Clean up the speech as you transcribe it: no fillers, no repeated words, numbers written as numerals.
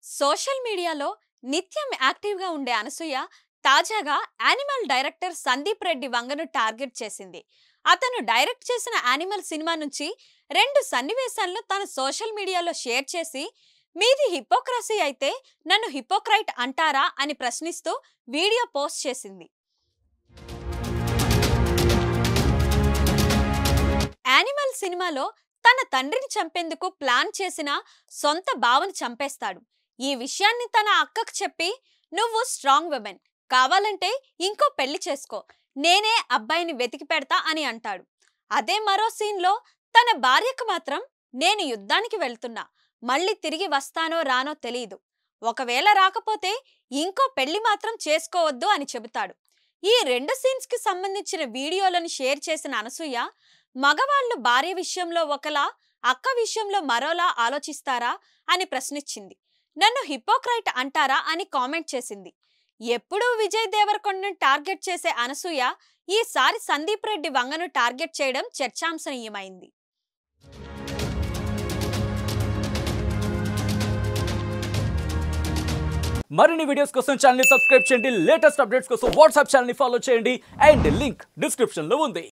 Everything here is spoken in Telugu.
సోషల్ మీడియాలో నిత్యం యాక్టివ్గా ఉండే అనసూయ తాజాగా యానిమల్ డైరెక్టర్ సందీప్ రెడ్డి వంగను టార్గెట్ చేసింది. అతను డైరెక్ట్ చేసిన యానిమల్ సినిమా నుంచి 2 సన్నివేశాలను తన సోషల్ మీడియాలో షేర్ చేసి, మీది హిపోక్రసీ అయితే నన్ను హిపోక్రైట్ అంటారా అని ప్రశ్నిస్తూ వీడియో పోస్ట్ చేసింది. యానిమల్ సినిమాలో తన తండ్రిని చంపేందుకు ప్లాన్ చేసిన సొంత బావను చంపేస్తాడు. ఈ విషయాన్ని తన అక్కకు చెప్పి, నువ్వు స్ట్రాంగ్ విమెన్, కావాలంటే ఇంకో పెళ్లి చేసుకో, నేనే అబ్బాయిని వెతికి పెడతా అని అంటాడు. అదే మరో సీన్లో తన భార్యకు మాత్రం, నేను యుద్ధానికి వెళ్తున్నా, మళ్ళీ తిరిగి వస్తానో రానో తెలియదు, ఒకవేళ రాకపోతే ఇంకో పెళ్లి మాత్రం చేసుకోవద్దు అని చెబుతాడు. ఈ 2 సీన్స్ కి సంబంధించిన వీడియోలను షేర్ చేసిన అనసూయ, మగవాళ్లు భార్య విషయంలో ఒకలా, అక్క విషయంలో మరోలా ఆలోచిస్తారా అని ప్రశ్నించింది. నన్ను హిపోక్రైట్ అంటారా అని కామెంట్ చేసింది. ఎప్పుడూ విజయ్ దేవరకొండను టార్గెట్ చేసే అనసూయ ఈసారి సందీప్ రెడ్డి వంగను టార్గెట్ చేయడం చర్చాంశనీయమైంది. మరిన్ని వీడియోస్ కోసం ఛానల్ ని సబ్స్క్రైబ్ చేయండి. లేటెస్ట్ అప్డేట్స్ కోసం వాట్సాప్ ఛానల్ ని ఫాలో చేయండి. అండ్ లింక్ డిస్క్రిప్షన్ లో ఉంది.